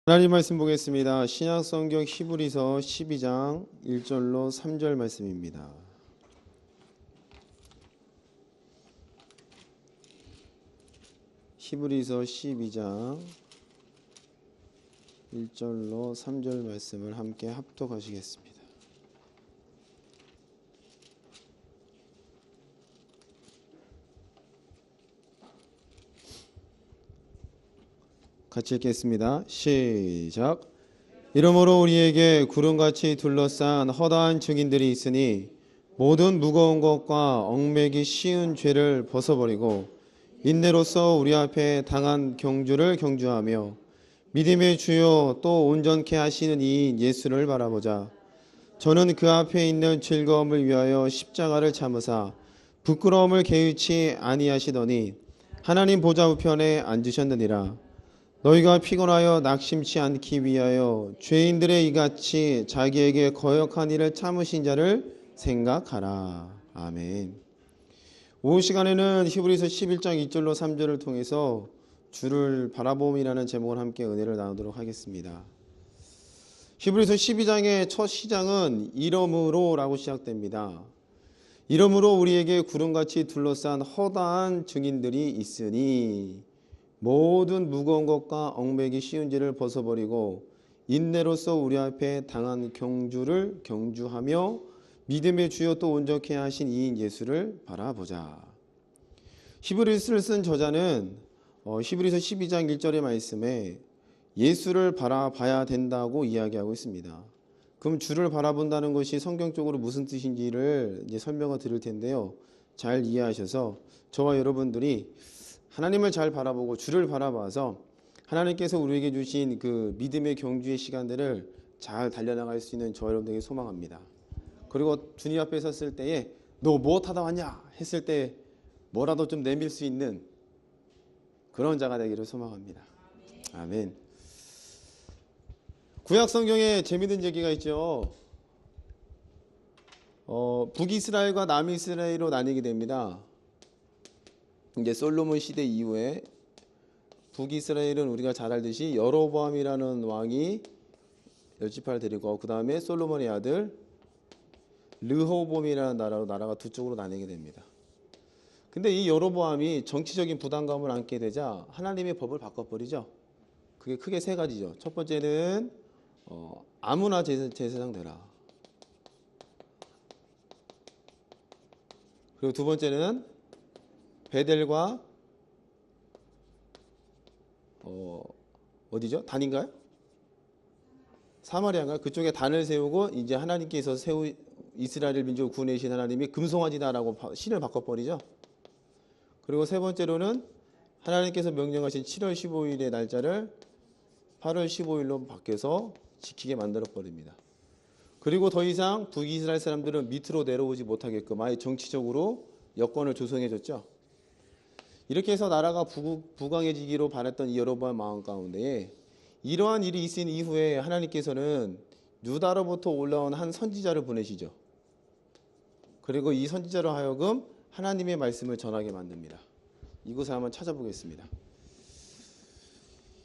하나님 말씀 보겠습니다. 신약성경 히브리서 12장 1절로 3절 말씀입니다. 히브리서 12장 1절로 3절 말씀을 함께 합독하시겠습니다. 같이 읽겠습니다. 시작. 이러므로 우리에게 구름같이 둘러싼 허다한 증인들이 있으니 모든 무거운 것과 얽매기 쉬운 죄를 벗어버리고 인내로서 우리 앞에 당한 경주를 경주하며 믿음의 주요 또 온전케 하시는 이인 예수를 바라보자. 저는 그 앞에 있는 즐거움을 위하여 십자가를 참으사 부끄러움을 개의치 아니하시더니 하나님 보좌 우편에 앉으셨느니라. 너희가 피곤하여 낙심치 않기 위하여 죄인들의 이같이 자기에게 거역한 일을 참으신 자를 생각하라. 아멘. 오후 시간에는 히브리서 11장 2절로 3절을 통해서 주를 바라봄이라는 제목을 함께 은혜를 나누도록 하겠습니다. 히브리서 12장의 첫 시장은 이러므로라고 시작됩니다. 이러므로 우리에게 구름같이 둘러싼 허다한 증인들이 있으니 모든 무거운 것과 얽매기 쉬운 죄를 벗어버리고 인내로서 우리 앞에 당한 경주를 경주하며 믿음의 주여 또 온전케 하신 이인 예수를 바라보자. 히브리서를 쓴 저자는 히브리서 12장 1절의 말씀에 예수를 바라봐야 된다고 이야기하고 있습니다. 그럼 주를 바라본다는 것이 성경적으로 무슨 뜻인지를 이제 설명을 드릴 텐데요. 잘 이해하셔서 저와 여러분들이 하나님을 잘 바라보고 주를 바라봐서 하나님께서 우리에게 주신 그 믿음의 경주의 시간들을 잘 달려나갈 수 있는 저 여러분들에게 소망합니다. 그리고 주님 앞에 섰을 때에 너 뭐 타다 왔냐 했을 때 뭐라도 좀 내밀 수 있는 그런 자가 되기를 소망합니다. 아멘. 구약 성경에 재미있는 얘기가 있죠. 북이스라엘과 남이스라엘로 나뉘게 됩니다. 이제 솔로몬 시대 이후에 북이스라엘은 우리가 잘 알듯이 여로보암이라는 왕이 열지파를 데리고 그 다음에 솔로몬의 아들 르호보암이라는 나라가 두 쪽으로 나뉘게 됩니다. 근데 이 여로보암이 정치적인 부담감을 안게 되자 하나님의 법을 바꿔버리죠. 그게 크게 세 가지죠. 첫 번째는 아무나 제사장 되라. 그리고 두 번째는 베델과 어디죠? 단인가요? 사마리아인가요? 그쪽에 단을 세우고 이제 하나님께서 이스라엘 민족을 구원해주신 하나님이 금송아지다라고 신을 바꿔버리죠. 그리고 세 번째로는 하나님께서 명령하신 7월 15일의 날짜를 8월 15일로 바뀌어서 지키게 만들어버립니다. 그리고 더 이상 북이스라엘 사람들은 밑으로 내려오지 못하게끔 아예 정치적으로 여건을 조성해줬죠. 이렇게 해서 나라가 부강해지기로 바랬던 이 여로보암 마음 가운데 이러한 일이 있은 이후에 하나님께서는 유다로부터 올라온 한 선지자를 보내시죠. 그리고 이 선지자로 하여금 하나님의 말씀을 전하게 만듭니다. 이곳을 한번 찾아보겠습니다.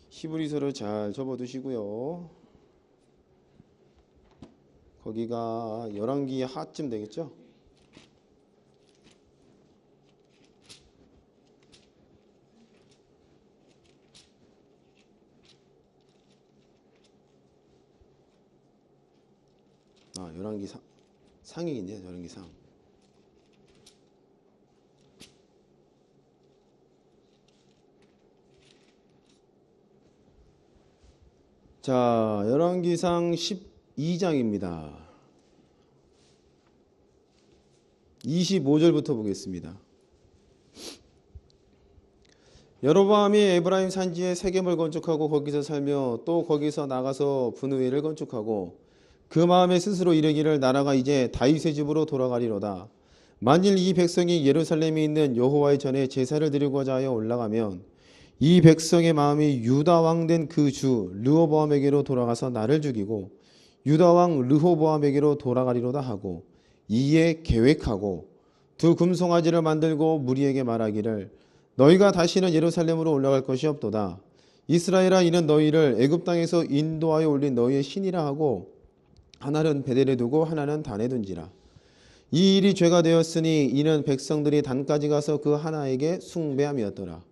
히브리서를 잘 접어두시고요. 거기가 열왕기 하쯤 되겠죠? 열왕기 상이겠네요. 열왕기 상. 자, 열왕기상 12장입니다. 25절부터 보겠습니다. 여로보암이 에브라임 산지에 세겜을 건축하고 거기서 살며 또 거기서 나가서 분우엘을 건축하고 그 마음에 스스로 이르기를 나라가 이제 다윗의 집으로 돌아가리로다. 만일 이 백성이 예루살렘에 있는 여호와의 전에 제사를 드리고자 하여 올라가면 이 백성의 마음이 유다 왕 된 그 주 르호보암에게로 돌아가서 나를 죽이고 유다 왕 르호보암에게로 돌아가리로다 하고 이에 계획하고 두 금송아지를 만들고 무리에게 말하기를 너희가 다시는 예루살렘으로 올라갈 것이 없도다. 이스라엘아, 이는 너희를 애굽 땅에서 인도하여 올린 너희의 신이라 하고 하나는 베델에 두고 하나는 단에 둔지라. 이 일이 죄가 되었으니 이는 백성들이 단까지 가서 그 하나에게 숭배함이었더라.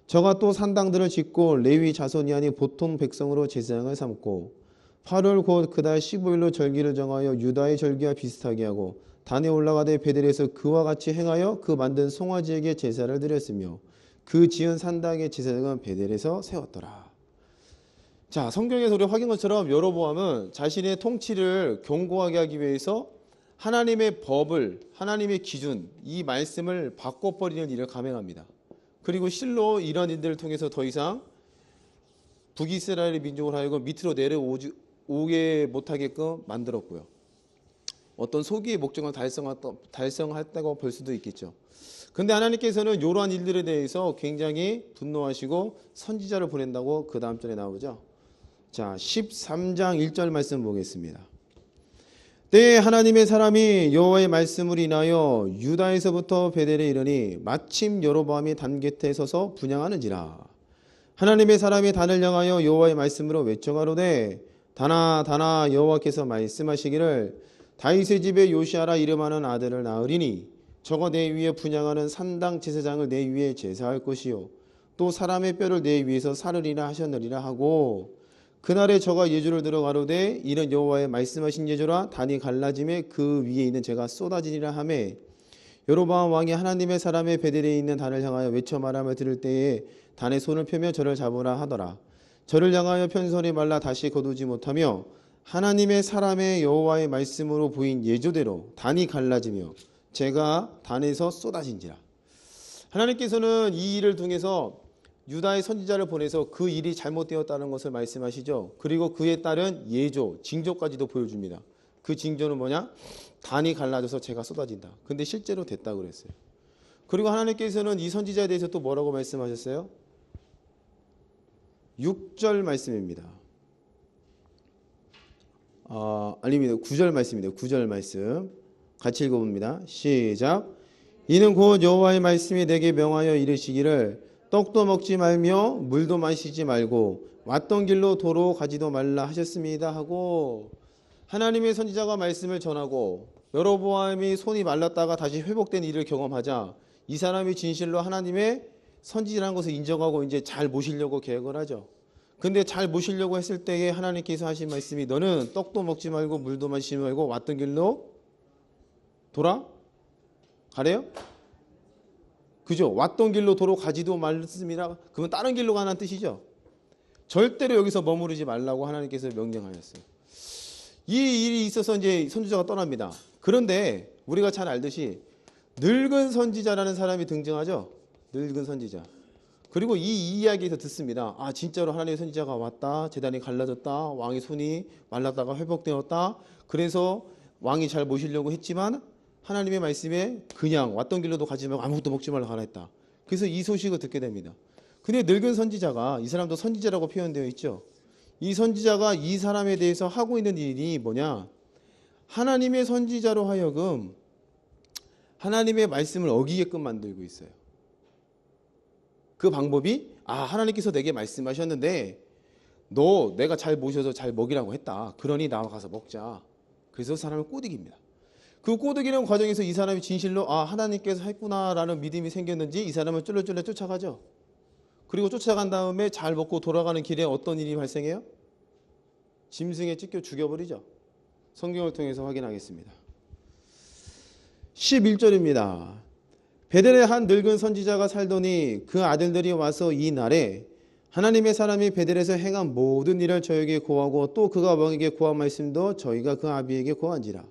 저가 또 산당들을 짓고 레위 자손이 아닌 보통 백성으로 제사장을 삼고 8월 곧 그달 15일로 절기를 정하여 유다의 절기와 비슷하게 하고 단에 올라가되 베델에서 그와 같이 행하여 그 만든 송아지에게 제사를 드렸으며 그 지은 산당의 제사장은 베델에서 세웠더라. 자, 성경에서 우리 확인 것처럼 여로보암은 자신의 통치를 견고하게 하기 위해서 하나님의 법을, 하나님의 기준, 이 말씀을 바꿔버리는 일을 감행합니다. 그리고 실로 이런 일들을 통해서 더 이상 북이스라엘의 민족을 하여금 밑으로 내려오게 못하게끔 만들었고요. 어떤 소기의 목적을 달성했다고 볼 수도 있겠죠. 근데 하나님께서는 이러한 일들에 대해서 굉장히 분노하시고 선지자를 보낸다고 그 다음 절에 나오죠. 자, 13장 1절 말씀 보겠습니다. 때에 하나님의 사람이 여호와의 말씀을 인하여 유다에서부터 베델에 이르니 마침 여로보암이 단 곁에 서서 분향하는지라. 하나님의 사람이 단을 향하여 여호와의 말씀으로 외쳐가로되 단아 단아 여호와께서 말씀하시기를 다윗의 집에 요시아라 이름하는 아들을 낳으리니 저가 내 위에 분향하는 산당 제사장을 내 위에 제사할 것이요 또 사람의 뼈를 내 위에서 사르리라 하셨느니라 하고 그날에 저가 예조를 들어 가로되 이는 여호와의 말씀하신 예조라 단이 갈라짐에 그 위에 있는 재가 쏟아지니라 하매 여로보암 왕이 하나님의 사람의 베델에 있는 단을 향하여 외쳐 말함을 들을 때에 단의 손을 펴며 저를 잡으라 하더라. 저를 향하여 편손이 말라 다시 거두지 못하며 하나님의 사람의 여호와의 말씀으로 보인 예조대로 단이 갈라지며 재가 단에서 쏟아진지라. 하나님께서는 이 일을 통해서 유다의 선지자를 보내서 그 일이 잘못되었다는 것을 말씀하시죠. 그리고 그에 따른 예조, 징조까지도 보여줍니다. 그 징조는 뭐냐? 단이 갈라져서 재가 쏟아진다. 근데 실제로 됐다고 그랬어요. 그리고 하나님께서는 이 선지자에 대해서 또 뭐라고 말씀하셨어요? 6절 말씀입니다. 아닙니다. 9절 말씀입니다. 9절 말씀 같이 읽어봅니다. 시작. 이는 곧 여호와의 말씀이 내게 명하여 이르시기를 떡도 먹지 말며 물도 마시지 말고 왔던 길로 도로 가지도 말라 하셨습니다 하고 하나님의 선지자가 말씀을 전하고 여로보암이 손이 말랐다가 다시 회복된 일을 경험하자 이 사람이 진실로 하나님의 선지자라는 것을 인정하고 이제 잘 모시려고 계획을 하죠. 근데 잘 모시려고 했을 때에 하나님께서 하신 말씀이 너는 떡도 먹지 말고 물도 마시지 말고 왔던 길로 돌아가래요? 그죠? 왔던 길로 도로 가지도 말습니다. 그건 다른 길로 가는 뜻이죠. 절대로 여기서 머무르지 말라고 하나님께서 명령하셨어요. 이 일이 있어서 이제 선지자가 떠납니다. 그런데 우리가 잘 알듯이 늙은 선지자라는 사람이 등장하죠. 늙은 선지자. 그리고 이 이야기에서 듣습니다. 아, 진짜로 하나님의 선지자가 왔다. 제단이 갈라졌다. 왕의 손이 말랐다가 회복되었다. 그래서 왕이 잘 모시려고 했지만 하나님의 말씀에 그냥 왔던 길로도 가지 말고 아무것도 먹지 말라 하라 했다. 그래서 이 소식을 듣게 됩니다. 근데 늙은 선지자가, 이 사람도 선지자라고 표현되어 있죠. 이 선지자가 이 사람에 대해서 하고 있는 일이 뭐냐? 하나님의 선지자로 하여금 하나님의 말씀을 어기게끔 만들고 있어요. 그 방법이 하나님께서 내게 말씀하셨는데 너 내가 잘 모셔서 잘 먹이라고 했다. 그러니 나와 가서 먹자. 그래서 사람을 꼬드깁니다. 그 꼬드기는 과정에서 이 사람이 진실로 하나님께서 했구나라는 믿음이 생겼는지 이 사람은 쫄래쫄래 쫓아가죠. 그리고 쫓아간 다음에 잘 먹고 돌아가는 길에 어떤 일이 발생해요? 짐승에 찢겨 죽여버리죠. 성경을 통해서 확인하겠습니다. 11절입니다. 베델에 한 늙은 선지자가 살더니 그 아들들이 와서 이 날에 하나님의 사람이 베델에서 행한 모든 일을 저에게 고하고 또 그가 왕에게 고한 말씀도 저희가 그 아비에게 고한지라.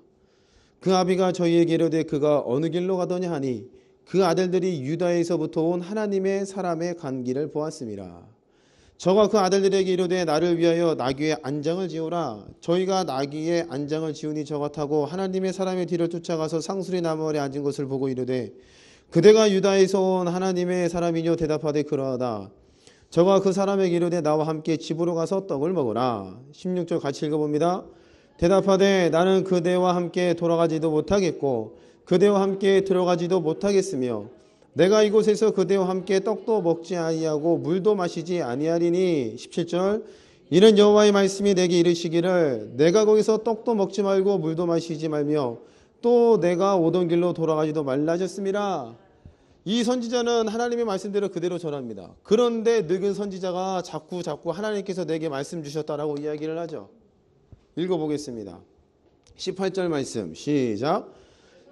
그 아비가 저희에게 이르되 그가 어느 길로 가더냐 하니 그 아들들이 유다에서부터 온 하나님의 사람의 간 길을 보았습니다. 저가 그 아들들에게 이르되 나를 위하여 나귀의 안장을 지우라. 저희가 나귀의 안장을 지우니 저가 타고 하나님의 사람의 뒤를 쫓아가서 상수리 나무 아래 앉은 것을 보고 이르되 그대가 유다에서 온 하나님의 사람이뇨 대답하되 그러하다. 저가 그 사람에게 이르되 나와 함께 집으로 가서 떡을 먹으라. 16절 같이 읽어봅니다. 대답하되 나는 그대와 함께 돌아가지도 못하겠고 그대와 함께 들어가지도 못하겠으며 내가 이곳에서 그대와 함께 떡도 먹지 아니하고 물도 마시지 아니하리니 17절 이는 여호와의 말씀이 내게 이르시기를 내가 거기서 떡도 먹지 말고 물도 마시지 말며 또 내가 오던 길로 돌아가지도 말라 하셨습니다. 이 선지자는 하나님의 말씀대로 그대로 전합니다. 그런데 늙은 선지자가 자꾸 하나님께서 내게 말씀 주셨다라고 이야기를 하죠. 읽어보겠습니다. 18절 말씀 시작.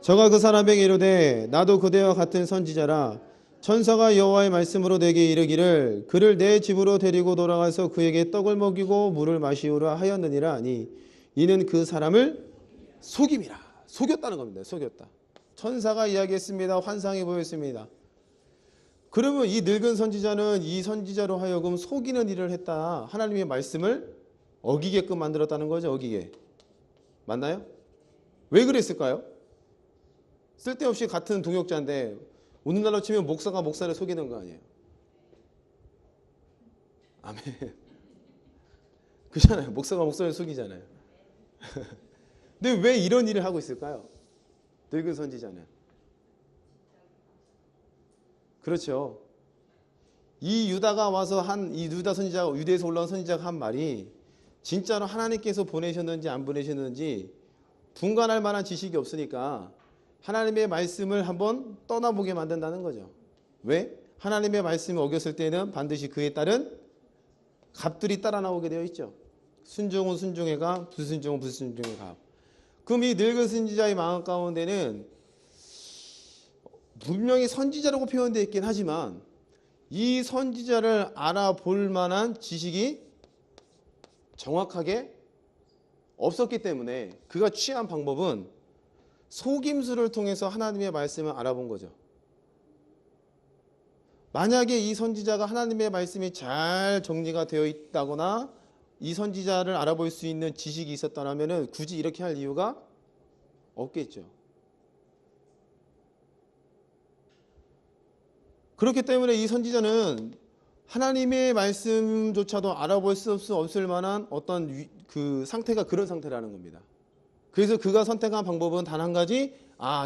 저가 그 사람에게 이르되 나도 그대와 같은 선지자라 천사가 여호와의 말씀으로 내게 이르기를 그를 내 집으로 데리고 돌아가서 그에게 떡을 먹이고 물을 마시우라 하였느니라 하니 이는 그 사람을 속임이라. 속였다는 겁니다. 속였다. 천사가 이야기했습니다. 환상이 보였습니다. 그러면 이 늙은 선지자는 이 선지자로 하여금 속이는 일을 했다. 하나님의 말씀을 어기게끔 만들었다는 거죠. 어기게. 맞나요? 왜 그랬을까요? 쓸데없이 같은 동역자인데 오늘날로 치면 목사가 목사를 속이는 거 아니에요. 아멘. 그렇잖아요. 목사가 목사를 속이잖아요. 근데 왜 이런 일을 하고 있을까요? 늙은 선지자는. 그렇죠. 이 유다가 와서 이 유다 선지자가 유대에서 올라온 선지자가 한 말이 진짜로 하나님께서 보내셨는지 안 보내셨는지 분간할 만한 지식이 없으니까 하나님의 말씀을 한번 떠나보게 만든다는 거죠. 왜? 하나님의 말씀을 어겼을 때는 반드시 그에 따른 값들이 따라 나오게 되어 있죠. 순종은 순종의 값, 불순종은 불순종의 값. 그럼 이 늙은 선지자의 마음 가운데는 분명히 선지자라고 표현되어 있긴 하지만 이 선지자를 알아볼 만한 지식이 정확하게 없었기 때문에 그가 취한 방법은 속임수를 통해서 하나님의 말씀을 알아본 거죠. 만약에 이 선지자가 하나님의 말씀이 잘 정리가 되어 있다거나 이 선지자를 알아볼 수 있는 지식이 있었다면 굳이 이렇게 할 이유가 없겠죠. 그렇기 때문에 이 선지자는 하나님의 말씀조차도 알아볼 수 없을 만한 어떤 그 상태가 그런 상태라는 겁니다. 그래서 그가 선택한 방법은 단 한 가지,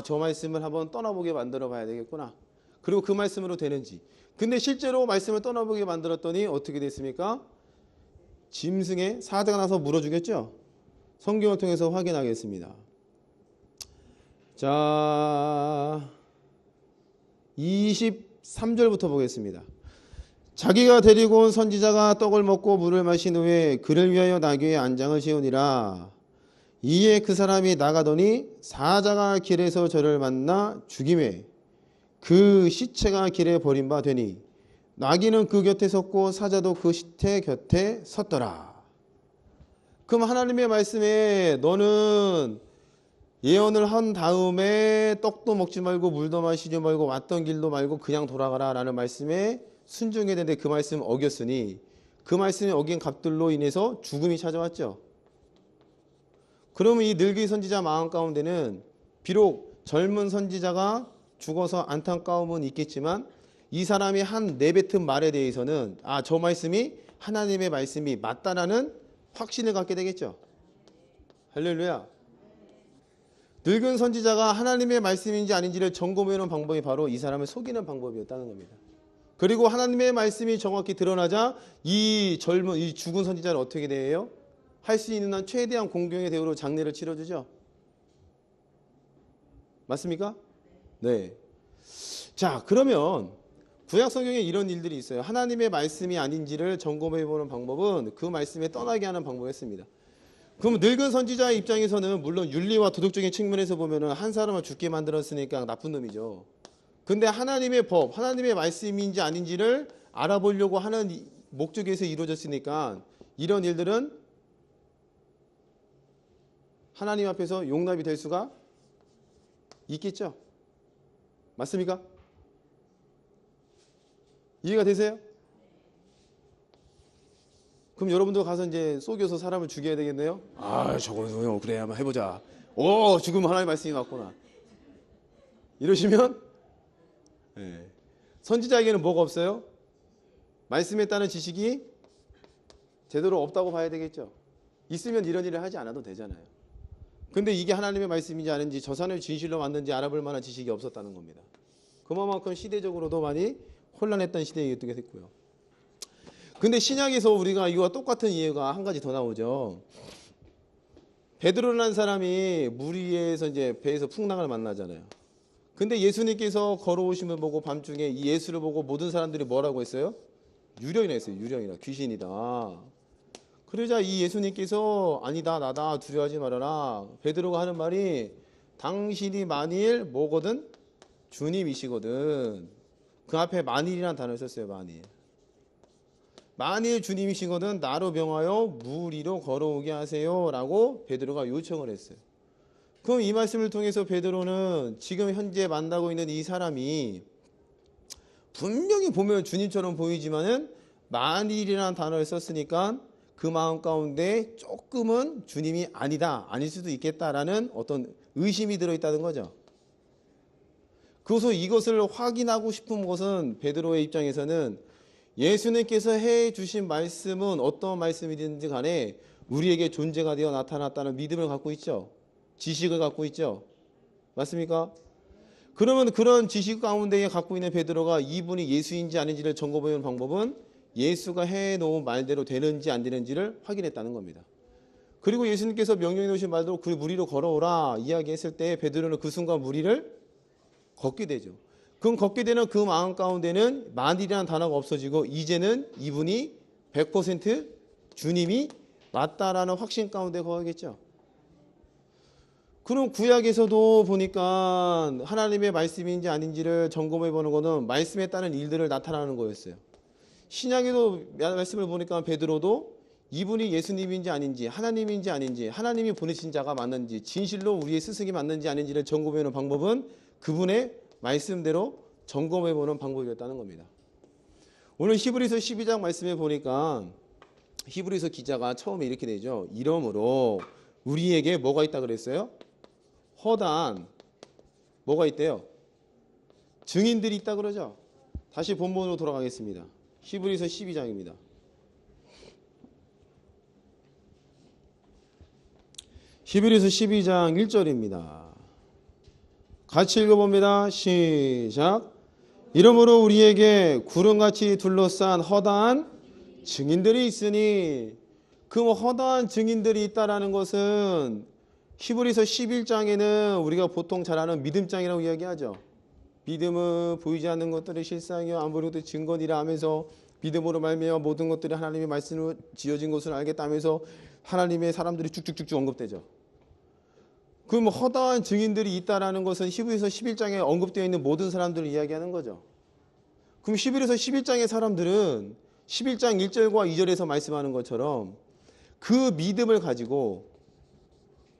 저 말씀을 한번 떠나보게 만들어 봐야 되겠구나. 그리고 그 말씀으로 되는지. 근데 실제로 말씀을 떠나보게 만들었더니 어떻게 됐습니까? 짐승의 사자가 나서 물어주겠죠? 성경을 통해서 확인하겠습니다. 자, 23절부터 보겠습니다. 자기가 데리고 온 선지자가 떡을 먹고 물을 마신 후에 그를 위하여 나귀의 안장을 씌우니라. 이에 그 사람이 나가더니 사자가 길에서 저를 만나 죽임에 그 시체가 길에 버린 바 되니 나귀는 그 곁에 섰고 사자도 그 시체 곁에 섰더라. 그럼 하나님의 말씀에 너는 예언을 한 다음에 떡도 먹지 말고 물도 마시지 말고 왔던 길도 말고 그냥 돌아가라 라는 말씀에 순종해야 되는데 그 말씀 어겼으니 그 말씀에 어긴 값들로 인해서 죽음이 찾아왔죠. 그러면 이 늙은 선지자 마음 가운데는 비록 젊은 선지자가 죽어서 안타까움은 있겠지만 이 사람이 한 내뱉은 말에 대해서는 저 말씀이 하나님의 말씀이 맞다라는 확신을 갖게 되겠죠. 할렐루야. 늙은 선지자가 하나님의 말씀인지 아닌지를 점검해놓은 방법이 바로 이 사람을 속이는 방법이었다는 겁니다. 그리고 하나님의 말씀이 정확히 드러나자 이 죽은 선지자는 어떻게 돼요? 할 수 있는 한 최대한 공경의 대우로 장례를 치러주죠. 맞습니까? 네. 자, 그러면 구약 성경에 이런 일들이 있어요. 하나님의 말씀이 아닌지를 점검해보는 방법은 그 말씀에 떠나게 하는 방법이었습니다. 그럼 늙은 선지자의 입장에서는 물론 윤리와 도덕적인 측면에서 보면은 한 사람을 죽게 만들었으니까 나쁜 놈이죠. 근데 하나님의 법, 하나님의 말씀인지 아닌지를 알아보려고 하는 목적에서 이루어졌으니까 이런 일들은 하나님 앞에서 용납이 될 수가 있겠죠. 맞습니까? 이해가 되세요? 그럼 여러분도 가서 이제 속여서 사람을 죽여야 되겠네요. 저거 그래 한번 해보자. 지금 하나님의 말씀이 맞구나. 이러시면 선지자에게는 뭐가 없어요? 말씀에 따른 지식이 제대로 없다고 봐야 되겠죠. 있으면 이런 일을 하지 않아도 되잖아요. 근데 이게 하나님의 말씀인지 아닌지 저 사람이 진실로 맞는지 알아볼 만한 지식이 없었다는 겁니다. 그만큼 시대적으로도 많이 혼란했던 시대이기도 했고요. 근데 신약에서 우리가 이와 똑같은 이해가 한 가지 더 나오죠. 베드로라는 사람이 물 위에서 이제 배에서 풍랑을 만나잖아요. 근데 예수님께서 걸어오심을 보고 밤중에 이 예수를 보고 모든 사람들이 뭐라고 했어요? 유령이라 했어요. 유령이라, 귀신이다. 그러자 이 예수님께서 아니다, 나다, 두려워하지 말아라. 베드로가 하는 말이 당신이 만일 뭐거든? 주님이시거든. 그 앞에 만일이라는 단어를 썼어요. 만일. 만일 주님이시거든 나로 명하여 물 위로 걸어오게 하세요 라고 베드로가 요청을 했어요. 그럼 이 말씀을 통해서 베드로는 지금 현재 만나고 있는 이 사람이 분명히 보면 주님처럼 보이지만은 만일이라는 단어를 썼으니까 그 마음 가운데 조금은 주님이 아니다, 아닐 수도 있겠다라는 어떤 의심이 들어있다는 거죠. 그래서 이것을 확인하고 싶은 것은 베드로의 입장에서는 예수님께서 해주신 말씀은 어떤 말씀이든지 간에 우리에게 존재가 되어 나타났다는 믿음을 갖고 있죠. 지식을 갖고 있죠. 맞습니까? 그러면 그런 지식 가운데에 갖고 있는 베드로가 이분이 예수인지 아닌지를 점검해보는 방법은 예수가 해놓은 말대로 되는지 안 되는지를 확인했다는 겁니다. 그리고 예수님께서 명령해 놓으신 말대로 그 물 위로 걸어오라 이야기했을 때 베드로는 그 순간 물 위를 걷게 되죠. 그럼 걷게 되는 그 마음 가운데는 만일이라는 단어가 없어지고 이제는 이분이 100% 주님이 맞다라는 확신 가운데 거하겠죠. 그럼 구약에서도 보니까 하나님의 말씀인지 아닌지를 점검해 보는 것은 말씀에 따른 일들을 나타나는 거였어요. 신약에도 말씀을 보니까 베드로도 이분이 예수님인지 아닌지 하나님인지 아닌지 하나님이 보내신 자가 맞는지 진실로 우리의 스승이 맞는지 아닌지를 점검해 보는 방법은 그분의 말씀대로 점검해 보는 방법이었다는 겁니다. 오늘 히브리서 12장 말씀에 보니까 히브리서 기자가 처음에 이렇게 되죠. 이러므로 우리에게 뭐가 있다 그랬어요? 허다한 뭐가 있대요? 증인들이 있다 그러죠. 다시 본문으로 돌아가겠습니다. 히브리서 12장입니다. 히브리서 12장 1절입니다. 같이 읽어봅니다. 시작. 이러므로 우리에게 구름같이 둘러싼 허다한 증인들이 있으니 그 허다한 증인들이 있다라는 것은 히브리서 11장에는 우리가 보통 잘 아는 믿음장이라고 이야기하죠. 믿음은 보이지 않는 것들의 실상이요 안 보이는 것들의 증거니라 하면서 믿음으로 말미암아 모든 것들이 하나님의 말씀으로 지어진 것을 알겠다면서 하나님의 사람들이 쭉쭉쭉쭉 언급되죠. 그럼 허다한 증인들이 있다라는 것은 히브리서 11장에 언급되어 있는 모든 사람들을 이야기하는 거죠. 그럼 히브리서 11장의 사람들은 11장 1절과 2절에서 말씀하는 것처럼 그 믿음을 가지고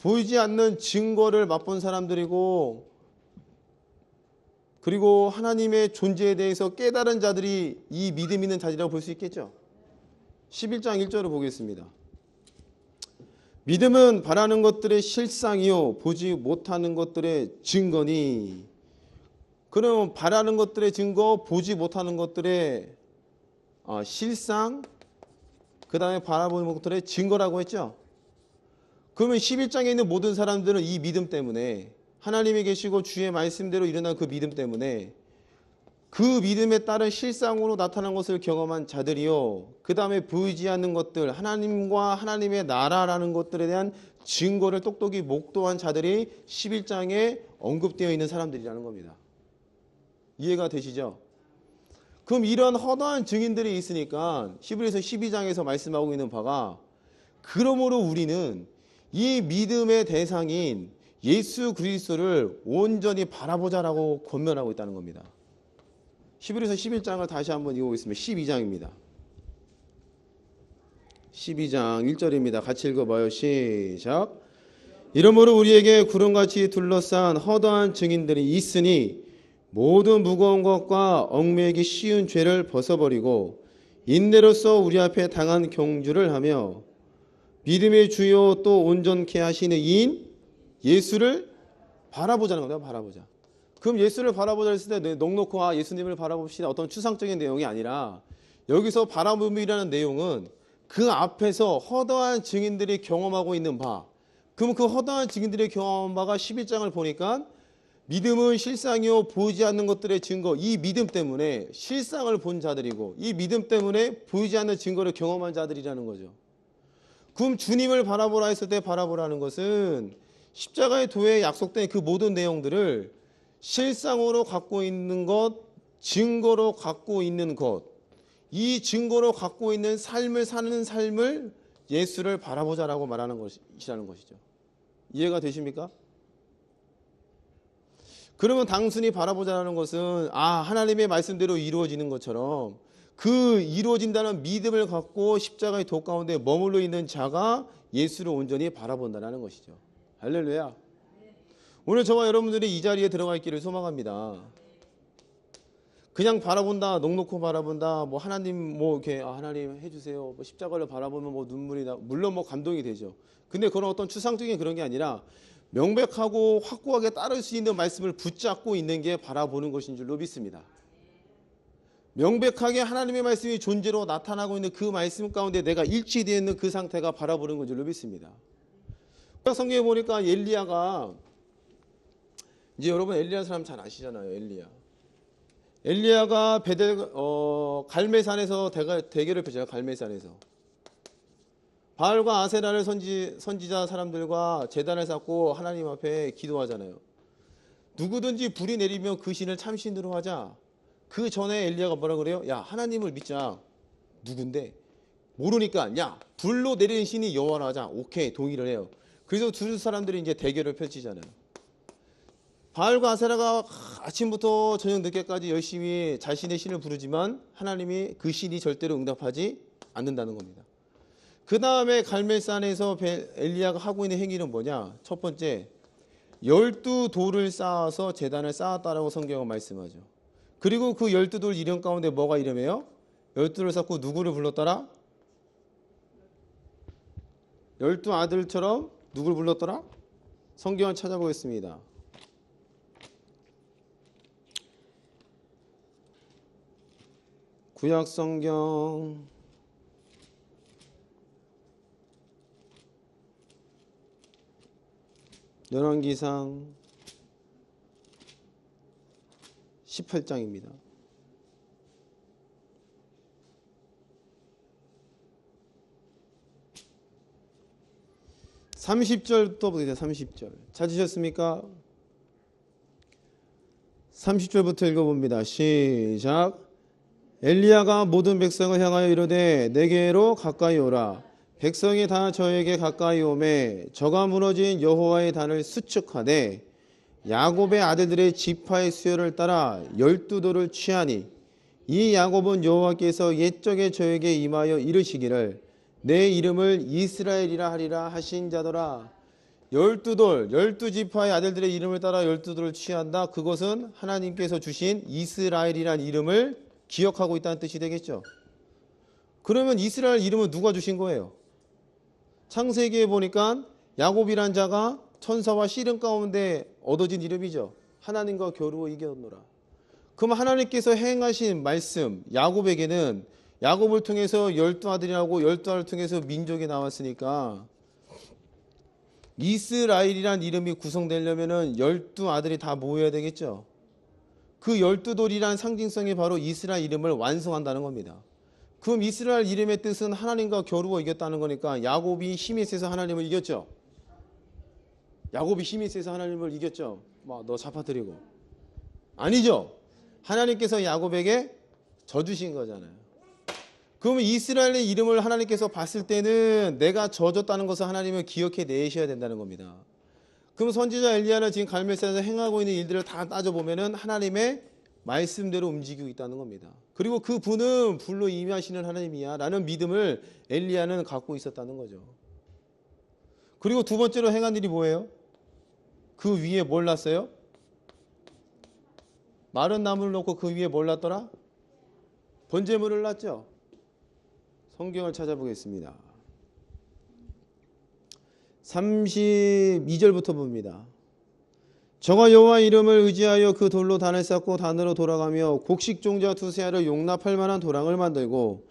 보이지 않는 증거를 맛본 사람들이고 그리고 하나님의 존재에 대해서 깨달은 자들이 이 믿음 있는 자들이라고 볼 수 있겠죠. 11장 1절을 보겠습니다. 믿음은 바라는 것들의 실상이요 보지 못하는 것들의 증거니. 그러면 바라는 것들의 증거, 보지 못하는 것들의 실상, 그 다음에 바라보는 것들의 증거라고 했죠. 그러면 11장에 있는 모든 사람들은 이 믿음 때문에 하나님이 계시고 주의 말씀대로 일어난 그 믿음 때문에 그 믿음에 따른 실상으로 나타난 것을 경험한 자들이요. 그 다음에 보이지 않는 것들, 하나님과 하나님의 나라라는 것들에 대한 증거를 똑똑히 목도한 자들이 11장에 언급되어 있는 사람들이라는 겁니다. 이해가 되시죠? 그럼 이런 허다한 증인들이 있으니까 히브리서 12장에서 말씀하고 있는 바가 그러므로 우리는 이 믿음의 대상인 예수 그리스도를 온전히 바라보자라고 권면하고 있다는 겁니다. 히브리서 11장을 다시 한번 읽어보겠습니다. 12장입니다. 12장 1절입니다. 같이 읽어봐요. 시작. 이러므로 우리에게 구름같이 둘러싼 허다한 증인들이 있으니 모든 무거운 것과 얽매이기 쉬운 죄를 벗어버리고 인내로써 우리 앞에 당한 경주를 하며 믿음의 주요 또 온전케 하시는 이인 예수를 바라보자는 거예요. 바라보자. 그럼 예수를 바라보자 했을 때 넉넉히 예수님을 바라봅시다. 어떤 추상적인 내용이 아니라 여기서 바라봄이라는 내용은 그 앞에서 허다한 증인들이 경험하고 있는 바. 그럼 그 허다한 증인들이 경험한 바가 11장을 보니까 믿음은 실상이요 보이지 않는 것들의 증거. 이 믿음 때문에 실상을 본 자들이고 이 믿음 때문에 보이지 않는 증거를 경험한 자들이라는 거죠. 그럼 주님을 바라보라 했을 때 바라보라는 것은 십자가의 도에 약속된 그 모든 내용들을 실상으로 갖고 있는 것, 증거로 갖고 있는 것, 이 증거로 갖고 있는 삶을 사는 삶을 예수를 바라보자라고 말하는 것이라는 것이죠. 이해가 되십니까? 그러면 단순히 바라보자라는 것은 하나님의 말씀대로 이루어지는 것처럼 그 이루어진다는 믿음을 갖고 십자가의 도 가운데 머물러 있는 자가 예수를 온전히 바라본다는 것이죠. 할렐루야. 오늘 저와 여러분들이 이 자리에 들어가 있기를 소망합니다. 그냥 바라본다, 넋놓고 바라본다, 뭐 하나님 뭐 이렇게 하나님 해주세요. 뭐 십자가를 바라보면 뭐 눈물이 나, 물론 뭐 감동이 되죠. 근데 그런 어떤 추상적인 그런 게 아니라 명백하고 확고하게 따를 수 있는 말씀을 붙잡고 있는 게 바라보는 것인 줄로 믿습니다. 명백하게 하나님의 말씀이 존재로 나타나고 있는 그 말씀 가운데 내가 일치되어 있는 그 상태가 바라보는 것 줄로 믿습니다. 성경에 보니까 엘리야가 이제 여러분 엘리야 사람 잘 아시잖아요. 엘리야가 갈멜산에서 대결을 펼쳐요. 갈멜산에서 바알과 아세라를 선지자 사람들과 제단을 쌓고 하나님 앞에 기도하잖아요. 누구든지 불이 내리면 그 신을 참신으로 하자. 그 전에 엘리야가 뭐라 그래요? 야, 하나님을 믿자. 누군데? 모르니까 야, 불로 내리는 신이 여호와라 하자. 오케이, 동의를 해요. 그래서 두 사람들이 이제 대결을 펼치잖아요. 바알과 아세라가 아침부터 저녁 늦게까지 열심히 자신의 신을 부르지만 하나님이 그 신이 절대로 응답하지 않는다는 겁니다. 그 다음에 갈멜산에서 엘리야가 하고 있는 행위는 뭐냐? 첫 번째, 12돌을 쌓아서 제단을 쌓았다라고 성경은 말씀하죠. 그리고 그 12돌 이름 가운데 뭐가 이름이에요? 12돌을 쌓고 누구를 불렀더라? 12아들처럼 누구를 불렀더라? 성경을 찾아보겠습니다. 구약 성경 열왕기상 18장입니다. 30절부터 보세요. 30절 찾으셨습니까? 30절부터 읽어봅니다. 시작. 엘리야가 모든 백성을 향하여 이르되 내게로 가까이 오라. 백성이 다 저에게 가까이 오매 저가 무너진 여호와의 단을 수축하되 야곱의 아들들의 지파의 수요를 따라 12돌을 취하니 이 야곱은 여호와께서 옛적에 저에게 임하여 이르시기를 내 이름을 이스라엘이라 하리라 하신 자더라. 12돌, 12지파의 아들들의 이름을 따라 12돌을 취한다. 그것은 하나님께서 주신 이스라엘이란 이름을 기억하고 있다는 뜻이 되겠죠. 그러면 이스라엘 이름은 누가 주신 거예요? 창세기에 보니까 야곱이란 자가 천사와 씨름 가운데 얻어진 이름이죠. 하나님과 겨루어 이겼노라. 그럼 하나님께서 행하신 말씀, 야곱에게는 야곱을 통해서 12아들이라고 12아들을 통해서 민족이 나왔으니까 이스라엘이란 이름이 구성되려면 12아들이 다 모여야 되겠죠. 그 12돌이란 상징성이 바로 이스라엘 이름을 완성한다는 겁니다. 그럼 이스라엘 이름의 뜻은 하나님과 겨루어 이겼다는 거니까 야곱이 힘이 세서 하나님을 이겼죠. 야곱이 힘이 세서 하나님을 이겼죠. 막 너 잡아뜨리고. 아니죠. 하나님께서 야곱에게 져주신 거잖아요. 그러면 이스라엘의 이름을 하나님께서 봤을 때는 내가 져줬다는 것을 하나님은 기억해 내셔야 된다는 겁니다. 그럼 선지자 엘리야는 지금 갈멜산에서 행하고 있는 일들을 다 따져보면은 하나님의 말씀대로 움직이고 있다는 겁니다. 그리고 그 분은 불로 임하시는 하나님이야 라는 믿음을 엘리야는 갖고 있었다는 거죠. 그리고 두 번째로 행한 일이 뭐예요? 그 위에 뭘 놨어요? 마른 나무를 놓고 그 위에 뭘 놨더라? 번제물을 놨죠. 성경을 찾아보겠습니다. 32절부터 봅니다. 저가 여호와 이름을 의지하여 그 돌로 단을 쌓고 단으로 돌아가며 곡식종자 두세 알을 용납할 만한 도랑을 만들고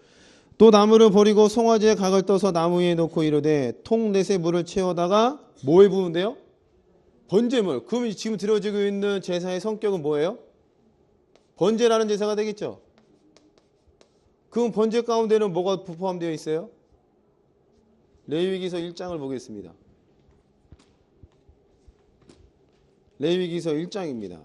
또 나무를 버리고 송아지의 각을 떠서 나무 위에 놓고 이르되 통 넷에 물을 채워다가 뭐에 부은대요? 번제물. 그럼 지금 드려지고 있는 제사의 성격은 뭐예요? 번제라는 제사가 되겠죠. 그럼 번제 가운데는 뭐가 포함되어 있어요? 레위기서 1장을 보겠습니다. 레위기서 1장입니다.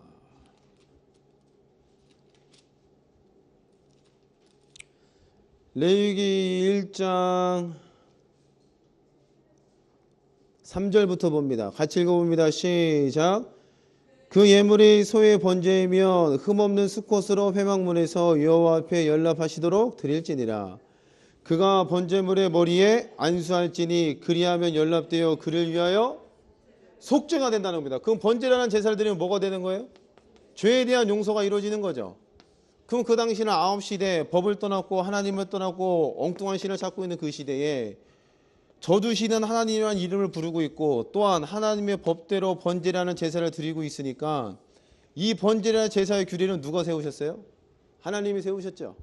레위기 1장 3절부터 봅니다. 같이 읽어봅니다. 시작. 그 예물이 소의 번제이면 흠없는 수컷으로 회막문에서 여호와 앞에 연락하시도록 드릴지니라. 그가 번제물의 머리에 안수할지니 그리하면 연락되어 그를 위하여 속죄가 된다는 겁니다. 그럼 번제라는 제사를 드리면 뭐가 되는 거예요? 죄에 대한 용서가 이루어지는 거죠. 그럼 그 당시는 9시대 법을 떠났고 하나님을 떠났고 엉뚱한 신을 찾고 있는 그 시대에 저주시는 하나님이라는 이름을 부르고 있고 또한 하나님의 법대로 번제라는 제사를 드리고 있으니까 이 번제라는 제사의 규례는 누가 세우셨어요? 하나님이 세우셨죠.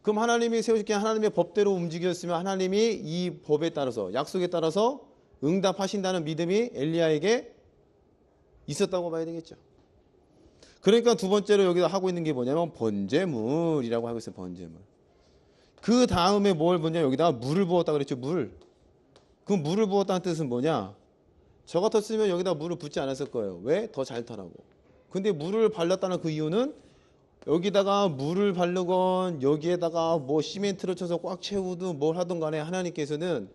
그럼 하나님이 세우셨기에 하나님의 법대로 움직였으면 하나님이 이 법에 따라서 약속에 따라서 응답하신다는 믿음이 엘리야에게 있었다고 봐야 되겠죠. 그러니까 두 번째로 여기다 하고 있는 게 뭐냐면 번제물이라고 하고 있어요. 번제물. 그 다음에 뭘 보냐, 여기다가 물을 부었다 그랬죠. 물. 그럼 물을 부었다는 뜻은 뭐냐? 저 같았으면 여기다 물을 붓지 않았을 거예요. 왜? 더 잘 타라고. 근데 물을 발랐다는 그 이유는 여기다가 물을 바르건 여기에다가 뭐 시멘트를 쳐서 꽉 채우든 뭘 하든 간에 하나님께서는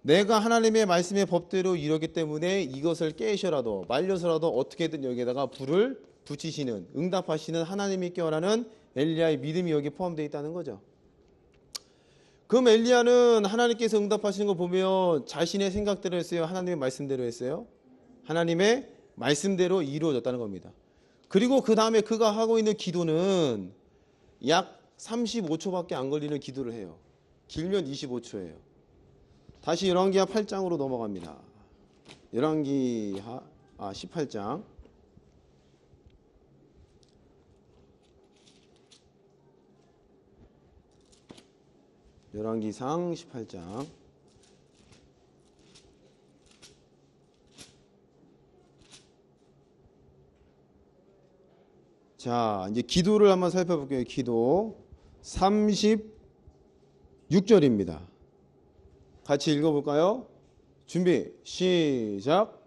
내가 하나님의 말씀의 법대로 이러기 때문에 이것을 깨셔라도 말려서라도 어떻게든 여기에다가 불을 붙이시는 응답하시는 하나님이 껴라는 엘리야의 믿음이 여기 포함되어 있다는 거죠. 그럼 엘리야는 하나님께서 응답하시는 거 보면 자신의 생각대로 했어요? 하나님의 말씀대로 했어요? 하나님의 말씀대로 이루어졌다는 겁니다. 그리고 그 다음에 그가 하고 있는 기도는 약 35초밖에 안 걸리는 기도를 해요. 길면 25초예요. 다시 열왕기하 8장으로 넘어갑니다. 열왕기하 18장. 열왕기상 18장. 자, 이제 기도를 한번 살펴볼게요. 기도 36절입니다. 같이 읽어볼까요? 준비, 시작.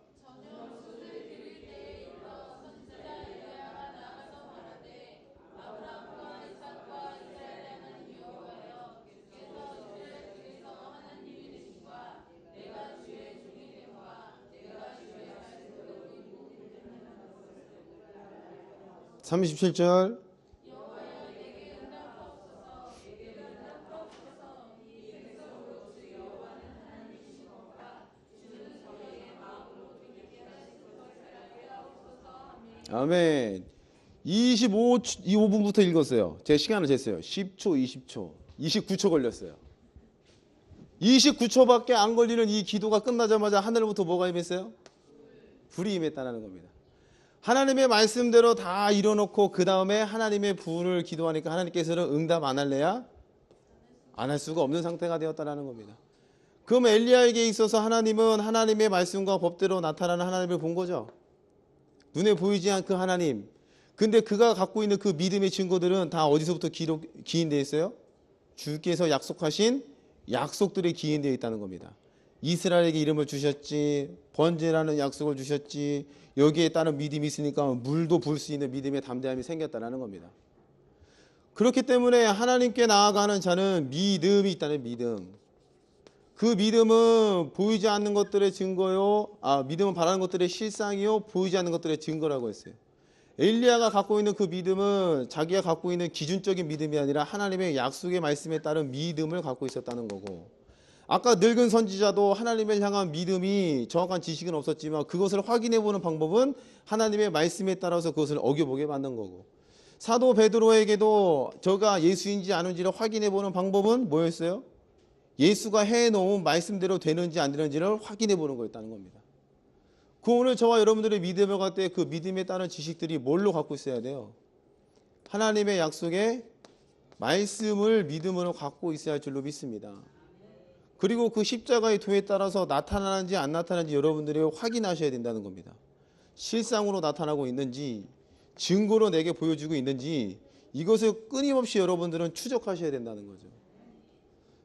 삼십칠 절. 아멘. 25분부터 읽었어요. 제 시간을 쟀어요. 10초, 20초, 29초 걸렸어요. 29초밖에 안 걸리는 이 기도가 끝나자마자 하늘부터 뭐가 임했어요? 불이 임했다는 겁니다. 하나님의 말씀대로 다 이뤄놓고 그 다음에 하나님의 불을 기도하니까 하나님께서는 응답 안 할래야? 안 할 수가 없는 상태가 되었다는 겁니다. 그럼 엘리야에게 있어서 하나님은 하나님의 말씀과 법대로 나타나는 하나님을 본 거죠. 눈에 보이지 않은 그 하나님. 근데 그가 갖고 있는 그 믿음의 증거들은 다 어디서부터 기인되어 있어요? 주께서 약속하신 약속들이 기인되어 있다는 겁니다. 이스라엘에게 이름을 주셨지, 번제라는 약속을 주셨지, 여기에 따른 믿음이 있으니까 물도 부을 수 있는 믿음의 담대함이 생겼다는 겁니다. 그렇기 때문에 하나님께 나아가는 자는 믿음이 있다는 믿음. 그 믿음은 보이지 않는 것들의 증거요. 믿음은 바라는 것들의 실상이요. 보이지 않는 것들의 증거라고 했어요. 엘리야가 갖고 있는 그 믿음은 자기가 갖고 있는 기준적인 믿음이 아니라 하나님의 약속의 말씀에 따른 믿음을 갖고 있었다는 거고, 아까 늙은 선지자도 하나님을 향한 믿음이 정확한 지식은 없었지만 그것을 확인해보는 방법은 하나님의 말씀에 따라서 그것을 어겨보게 만든 거고, 사도 베드로에게도 저가 예수인지 아닌지를 확인해보는 방법은 뭐였어요? 예수가 해놓은 말씀대로 되는지 안 되는지를 확인해보는 거였다는 겁니다. 그 오늘 저와 여러분들의 믿음을 갈 때 그 믿음에 따른 지식들이 뭘로 갖고 있어야 돼요? 하나님의 약속의 말씀을 믿음으로 갖고 있어야 할 줄로 믿습니다. 그리고 그 십자가의 도에 따라서 나타나는지 안 나타나는지 여러분들이 확인하셔야 된다는 겁니다. 실상으로 나타나고 있는지 증거로 내게 보여주고 있는지 이것을 끊임없이 여러분들은 추적하셔야 된다는 거죠.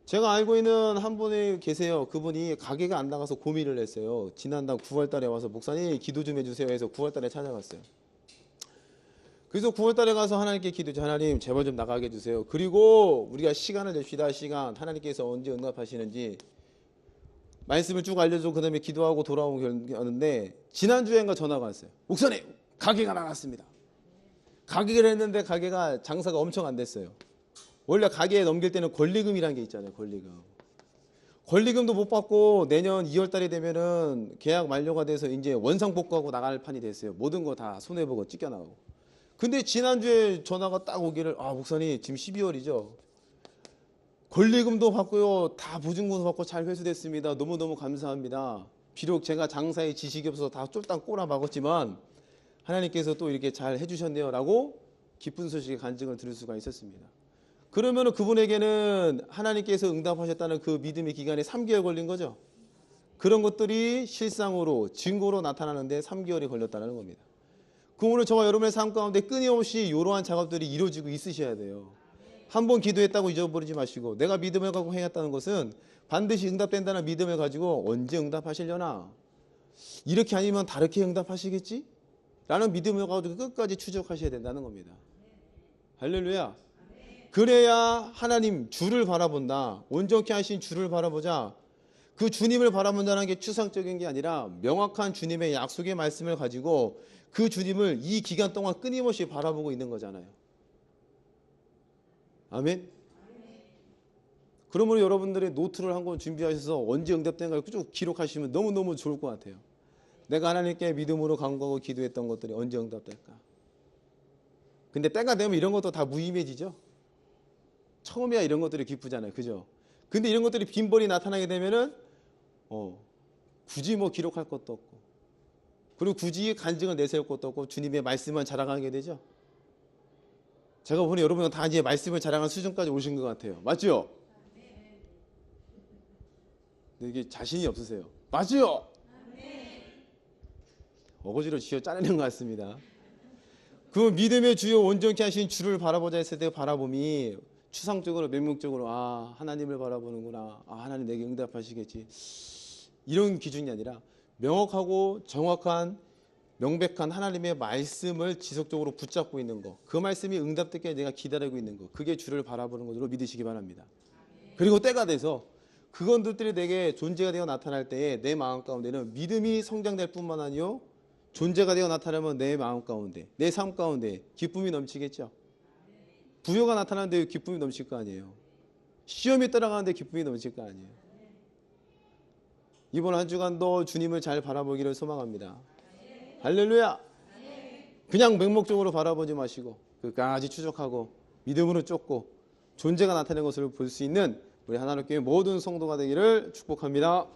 제가 알고 있는 한 분이 계세요. 그분이 가게가 안 나가서 고민을 했어요. 지난달 9월 달에 와서 목사님 기도 좀 해주세요 해서 9월 달에 찾아갔어요. 그래서 9월 달에 가서 하나님께 기도죠. 하나님 제발 좀 나가게 해주세요. 그리고 우리가 시간을 냅시다. 시간 하나님께서 언제 응답하시는지 말씀을 쭉 알려주고 그 다음에 기도하고 돌아오는데 지난주엔가 전화가 왔어요. 목사님 가게가 나갔습니다. 가게를 했는데 가게가 장사가 엄청 안 됐어요. 원래 가게에 넘길 때는 권리금이라는 게 있잖아요. 권리금도 못 받고 내년 2월 달이 되면은 계약 만료가 돼서 이제 원상복구하고 나갈 판이 됐어요. 모든 거 다 손해보고 찢겨나가고. 근데 지난주에 전화가 딱 오기를 목사님 지금 12월이죠. 권리금도 받고요. 다 보증금도 받고 잘 회수됐습니다. 너무너무 감사합니다. 비록 제가 장사에 지식이 없어서 다 쫄딱 꼬라 박았지만 하나님께서 또 이렇게 잘 해주셨네요 라고 기쁜 소식의 간증을 들을 수가 있었습니다. 그러면 그분에게는 하나님께서 응답하셨다는 그 믿음의 기간이 3개월 걸린 거죠. 그런 것들이 실상으로 증거로 나타나는데 3개월이 걸렸다는 겁니다. 그 오늘 저와 여러분의 삶 가운데 끊임없이 이러한 작업들이 이루어지고 있으셔야 돼요. 한 번 기도했다고 잊어버리지 마시고 내가 믿음을 갖고 행했다는 것은 반드시 응답된다는 믿음을 가지고 언제 응답하시려나 이렇게 아니면 다르게 응답하시겠지? 라는 믿음을 가지고 끝까지 추적하셔야 된다는 겁니다. 할렐루야. 그래야 하나님 주를 바라본다. 온전케 하신 주를 바라보자. 그 주님을 바라본다는 게 추상적인 게 아니라 명확한 주님의 약속의 말씀을 가지고 그 주님을 이 기간 동안 끊임없이 바라보고 있는 거잖아요. 아멘. 그러므로 여러분들의 노트를 한 권 준비하셔서 언제 응답된가를 쭉 기록하시면 너무너무 좋을 것 같아요. 내가 하나님께 믿음으로 간구하고 기도했던 것들이 언제 응답될까. 근데 때가 되면 이런 것도 다 무의미해지죠. 처음이야 이런 것들이 기쁘잖아요. 그죠? 근데 이런 것들이 빈번히 나타나게 되면은 굳이 뭐 기록할 것도 없고 그리고 굳이 간증을 내세울 것도 없고 주님의 말씀만 자랑하게 되죠. 제가 보니 여러분은 다 이제 말씀을 자랑하는 수준까지 오신 것 같아요. 맞죠? 근데 이게 자신이 없으세요. 맞죠? 어거지로 쥐어 짜내는 것 같습니다. 그 믿음의 주요 온전케 하신 주를 바라보자 했을 때 바라봄이 추상적으로 명목적으로 하나님을 바라보는구나. 하나님 내게 응답하시겠지. 이런 기준이 아니라 명확하고 정확한 명백한 하나님의 말씀을 지속적으로 붙잡고 있는 거. 그 말씀이 응답되게 내가 기다리고 있는 거. 그게 주를 바라보는 것으로 믿으시기 바랍니다. 그리고 때가 돼서 그것들이 내게 존재가 되어 나타날 때에 내 마음 가운데는 믿음이 성장될 뿐만 아니요 존재가 되어 나타나면 내 마음 가운데 내 삶 가운데 기쁨이 넘치겠죠. 부여가 나타나는데 기쁨이 넘칠 거 아니에요. 시험이 따라가는데 기쁨이 넘칠 거 아니에요. 이번 한 주간도 주님을 잘 바라보기를 소망합니다. 할렐루야. 그냥 맹목적으로 바라보지 마시고 끝까지 추적하고 믿음으로 쫓고 존재가 나타내는 것을 볼 수 있는 우리 하나님께 모든 성도가 되기를 축복합니다.